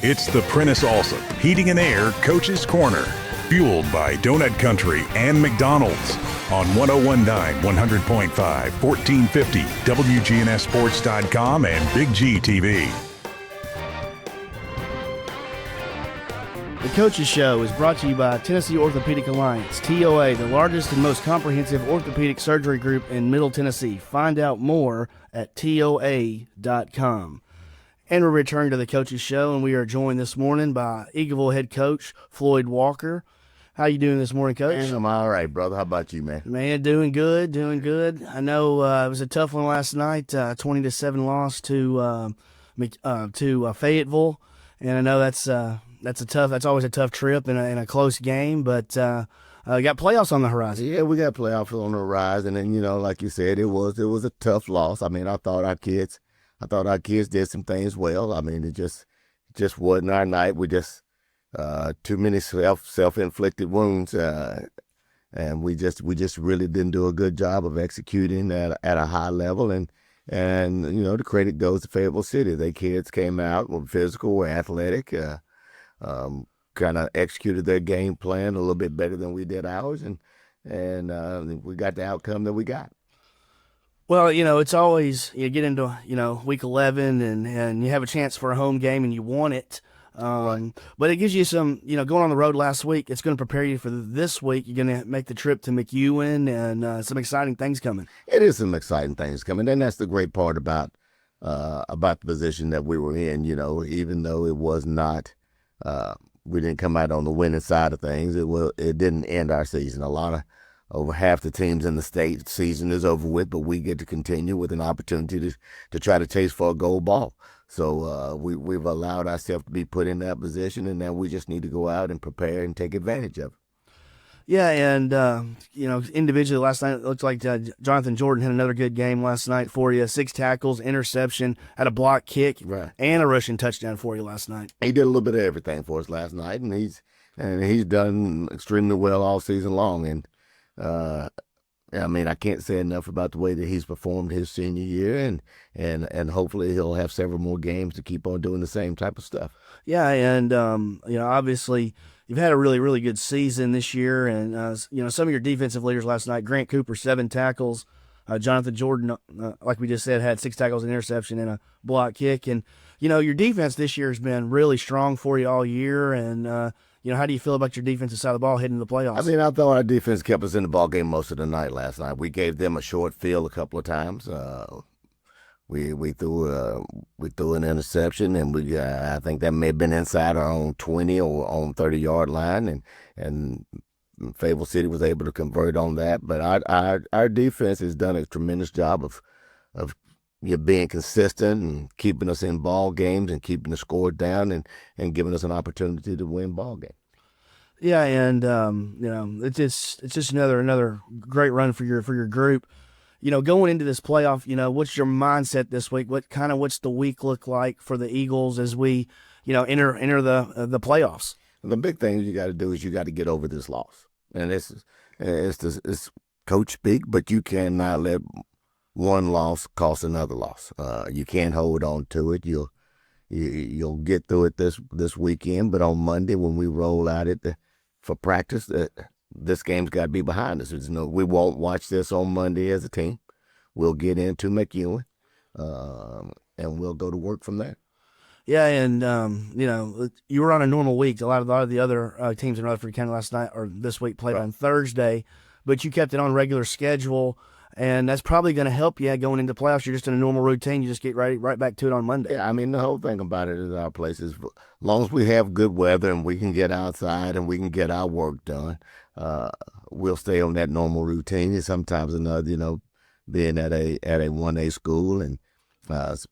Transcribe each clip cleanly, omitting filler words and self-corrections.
It's the Prentice Allsup Heating and Air Coach's Corner, fueled by Donut Country and McDonald's on 1019 100.5, 1450 WGNSSports.com and Big G TV. The Coach's Show is brought to you by Tennessee Orthopedic Alliance, TOA, the largest and most comprehensive orthopedic surgery group in Middle Tennessee. Find out more at TOA.com. And we're returning to the Coach's Show, and we are joined this morning by Eagleville head coach Floyd Walker. How you doing this morning, Coach? Man, I'm all right, brother. How about you, man? Man, doing good, doing good. I know it was a tough one last night, 20-7 loss to Fayetteville, and I know that's always a tough trip in a close game, but got playoffs on the horizon. Yeah, we got playoffs on the horizon, and like you said, it was a tough loss. I mean, I thought our kids did some things well. I mean, it just wasn't our night. We just too many self-inflicted wounds, and we just really didn't do a good job of executing at a high level. And the credit goes to Fayetteville City. They kids came out, were physical, were athletic, kind of executed their game plan a little bit better than we did ours, and we got the outcome that we got. Well, it's always, you get into, week 11 and you have a chance for a home game and you want it. Right. But it gives you some, going on the road last week, it's going to prepare you for this week. You're going to make the trip to McEwen and some exciting things coming. It is some exciting things coming, and that's the great part about the position that we were in. Even though it was not, we didn't come out on the winning side of things. It didn't end our season. Over half the teams in the state season is over with, but we get to continue with an opportunity to try to chase for a gold ball. So we've allowed ourselves to be put in that position, and now we just need to go out and prepare and take advantage of it. Yeah, and, individually last night, it looked like Jonathan Jordan had another good game last night for you. 6 tackles, interception, had a block kick, right, and a rushing touchdown for you last night. He did a little bit of everything for us last night, and he's done extremely well all season long. And I can't say enough about the way that he's performed his senior year, and hopefully he'll have several more games to keep on doing the same type of stuff. Yeah, and obviously you've had a really, really good season this year, and some of your defensive leaders last night. Grant Cooper, 7 tackles. Jonathan Jordan, like we just said, had 6 tackles, an interception, and a block kick. And your defense this year has been really strong for you all year, and how do you feel about your defensive side of the ball heading into the playoffs? I mean, I thought our defense kept us in the ball game most of the night last night. We gave them a short field a couple of times. We threw an interception, and I think that may have been inside our own 20 or on 30-yard line, and Fayetteville City was able to convert on that. But our defense has done a tremendous job of being consistent and keeping us in ball games and keeping the score down and giving us an opportunity to win ball games. Yeah, and it's just another great run for your group. Going into this playoff, what's your mindset this week? What's the week look like for the Eagles as we enter the playoffs? The big thing you got to do is you got to get over this loss, and it's coach speak, but you cannot let one loss cost another loss. You can't hold on to it. You'll get through it this weekend, but on Monday when we roll out for practice, this game's got to be behind us. We won't watch this on Monday as a team. We'll get into McEwen, and we'll go to work from there. Yeah, and you were on a normal week. A lot of the other teams in Rutherford County last night or this week played on Thursday, but you kept it on regular schedule. And that's probably going to help you going into playoffs. You're just in a normal routine. You just get right back to it on Monday. Yeah, I mean, the whole thing about it is our place is, as long as we have good weather and we can get outside and we can get our work done, we'll stay on that normal routine. And sometimes another, being at a 1A school and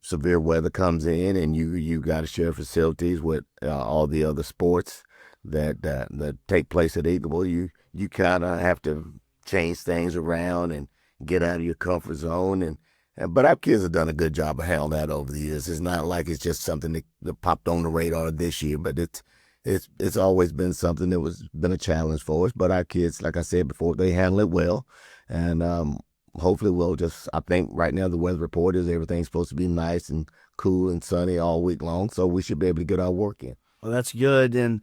severe weather comes in and you got to share facilities with all the other sports that take place at Eagleville. You kind of have to change things around and get out of your comfort zone, but our kids have done a good job of handling that over the years. It's not like it's just something that popped on the radar this year, but it's always been something that was been a challenge for us. But our kids, like I said before, they handle it well, and hopefully I think right now the weather report is everything's supposed to be nice and cool and sunny all week long, so we should be able to get our work in. Well, that's good. And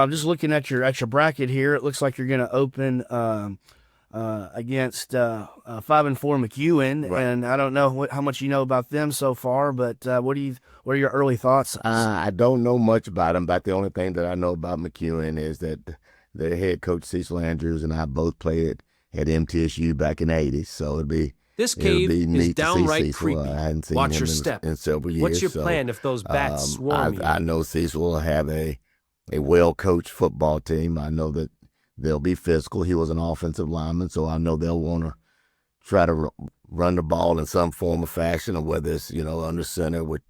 just looking at your bracket here, it looks like you're going to open against 5-4 McEwen, Right. and I don't know how much you know about them so far, but what are your early thoughts? I don't know much about them, but the only thing that I know about McEwen is that their head coach Cecil Andrews and I both played at MTSU back in the 80s, so This it'll cave be is neat to see downright Cecil. creepy. I hadn't seen Watch him your step. in several years. What's your so, plan if those bats swarm you? I know Cecil will have a well-coached football team. I know that they'll be physical. He was an offensive lineman, so I know they'll want to try to run the ball in some form or fashion, or whether it's under center with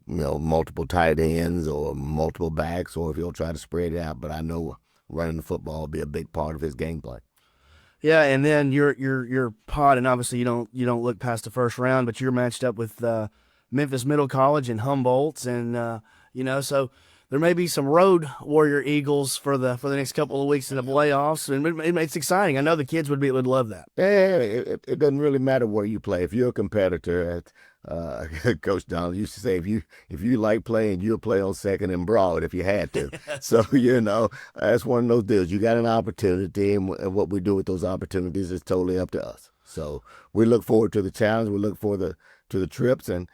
multiple tight ends or multiple backs, or if he'll try to spread it out. But I know running the football will be a big part of his game plan. Yeah, and then your pod, and obviously you don't look past the first round, but you're matched up with Memphis Middle College and Humboldt, and so there may be some road warrior Eagles for the next couple of weeks in the playoffs, and it's exciting. I know the kids would love that. Yeah, it doesn't really matter where you play. If you're a competitor, Coach Donald used to say, if you like playing, you'll play on second and broad if you had to. So that's one of those deals. You got an opportunity, and what we do with those opportunities is totally up to us. So we look forward to the challenge. We look forward to the trips, and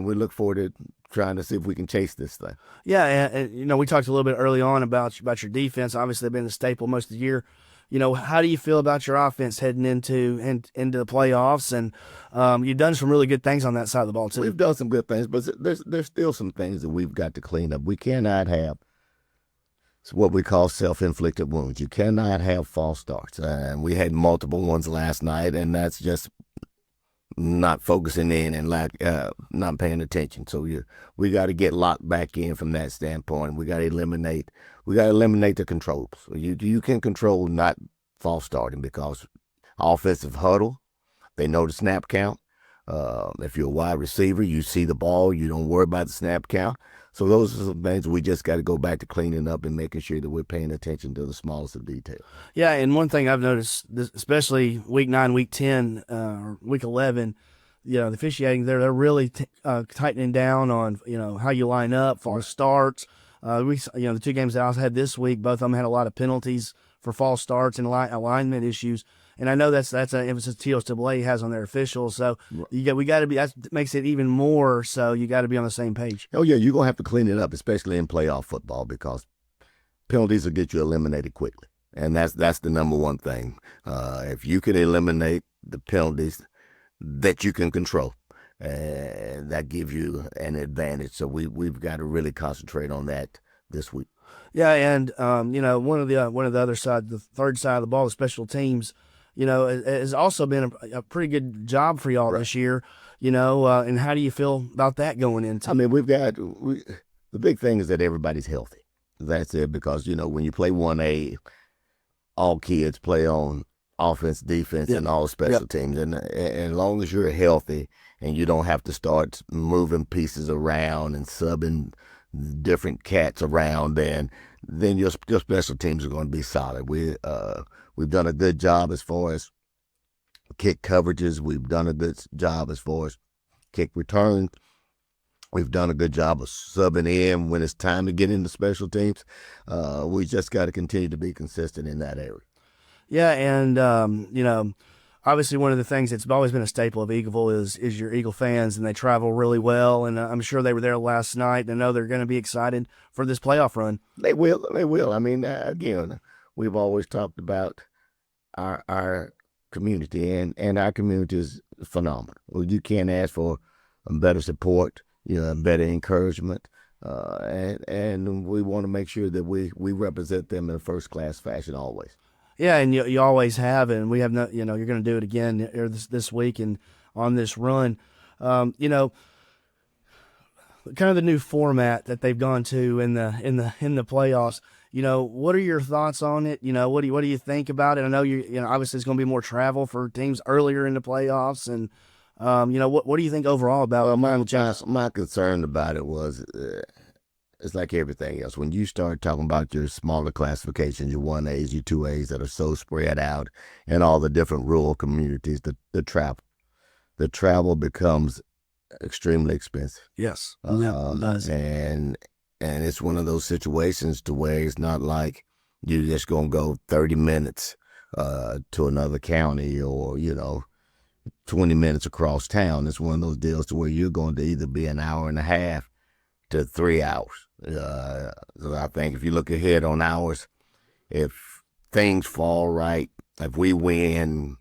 we look forward to trying to see if we can chase this thing. Yeah, and we talked a little bit early on about your defense. Obviously, they've been the staple most of the year. How do you feel about your offense heading into the playoffs? And you've done some really good things on that side of the ball too. We've done some good things, but there's still some things that we've got to clean up. We cannot have what we call self-inflicted wounds. You cannot have false starts, and we had multiple ones last night, and that's just not focusing in and not paying attention. So we got to get locked back in from that standpoint. We got to eliminate the controls. You can control not false starting, because offensive huddle, they know the snap count. If you're a wide receiver, you see the ball, you don't worry about the snap count. So those are some things we just got to go back to cleaning up and making sure that we're paying attention to the smallest of details. Yeah, and one thing I've noticed, especially week 9, week 10, or week 11, the officiating they're really tightening down on how you line up, false starts. The 2 games that I had this week, both of them had a lot of penalties for false starts and alignment issues. And I know that's an emphasis TOAA has on their officials. So we got to be. That makes it even more. So you got to be on the same page. Oh yeah, you're gonna have to clean it up, especially in playoff football, because penalties will get you eliminated quickly, and that's the number one thing. If you can eliminate the penalties that you can control, that gives you an advantage. So we've got to really concentrate on that this week. Yeah, and one of the other side, the third side of the ball, the special teams. Has also been a pretty good job for y'all this year, and how do you feel about that going into? I mean, the big thing is that everybody's healthy. That's it, because, when you play 1A, all kids play on offense, defense, and all special teams. And as long as you're healthy and you don't have to start moving pieces around and subbing different cats around, then your special teams are going to be solid. We've done a good job as far as kick coverages. We've done a good job as far as kick returns. We've done a good job of subbing in when it's time to get into special teams. We just got to continue to be consistent in that area. Yeah, and obviously one of the things that's always been a staple of Eagleville is your Eagle fans, and they travel really well. And I'm sure they were there last night. And I know they're going to be excited for this playoff run. They will. I mean, again, we've always talked about our community, and our community is phenomenal. Well, you can't ask for better support, better encouragement, and we want to make sure that we represent them in a first-class fashion always. Yeah, and you always have, and we have no, you're going to do it again this week and on this run. Kind of the new format that they've gone to in the playoffs. What are your thoughts on it? What do you think about it? I know obviously it's going to be more travel for teams earlier in the playoffs, and what do you think overall about it? My concern about it was it's like everything else. When you start talking about your smaller classifications, your 1As, your 2As that are so spread out in all the different rural communities, the travel becomes extremely expensive. Yes. And And it's one of those situations to where it's not like you're just going to go 30 minutes to another county or, 20 minutes across town. It's one of those deals to where you're going to either be an hour and a half to 3 hours. So I think if you look ahead on hours, if things fall right, if we win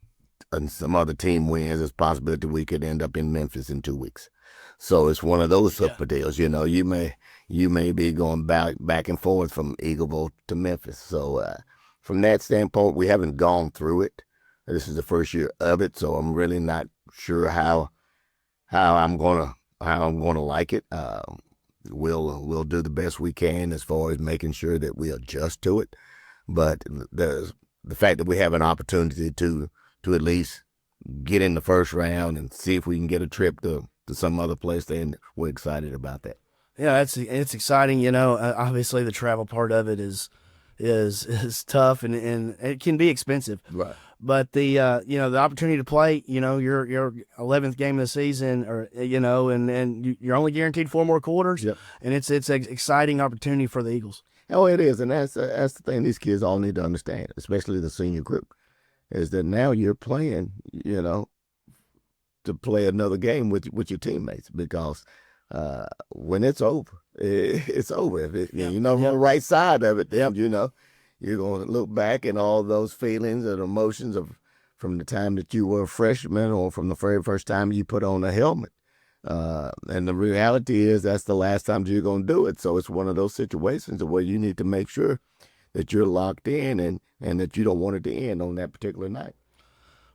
and some other team wins, there's a possibility we could end up in Memphis in 2 weeks. So it's one of those type of deals. You may be going back and forth from Eagleville to Memphis. So from that standpoint, we haven't gone through it. This is the first year of it, so I'm really not sure how I'm gonna like it. We'll do the best we can as far as making sure that we adjust to it. But the fact that we have an opportunity to at least get in the first round and see if we can get a trip to some other place, then we're excited about that. Yeah, it's exciting. Obviously the travel part of it is tough and it can be expensive. Right. But the opportunity to play, your 11th game of the season, or and you're only guaranteed 4 more quarters. Yep. And it's an exciting opportunity for the Eagles. Oh, it is, and that's the thing these kids all need to understand, especially the senior group, is that now you're playing, to play another game with your teammates, because when it's over, it's over. If you're on the right side of it, then you're going to look back and all those feelings and emotions from the time that you were a freshman or from the very first time you put on a helmet. And the reality is that's the last time you're going to do it. So it's one of those situations where you need to make sure that you're locked in and that you don't want it to end on that particular night.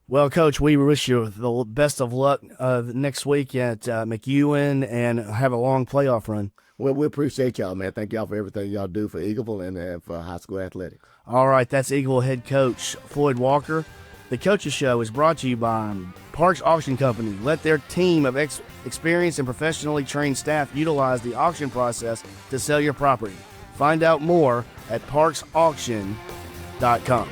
Well, Coach, we wish you the best of luck next week at McEwen and have a long playoff run. Well, we appreciate y'all, man. Thank y'all for everything y'all do for Eagleville and for high school athletics. All right, that's Eagleville head coach Floyd Walker. The Coaches Show is brought to you by Parks Auction Company. Let their team of experienced and professionally trained staff utilize the auction process to sell your property. Find out more at parksauction.com.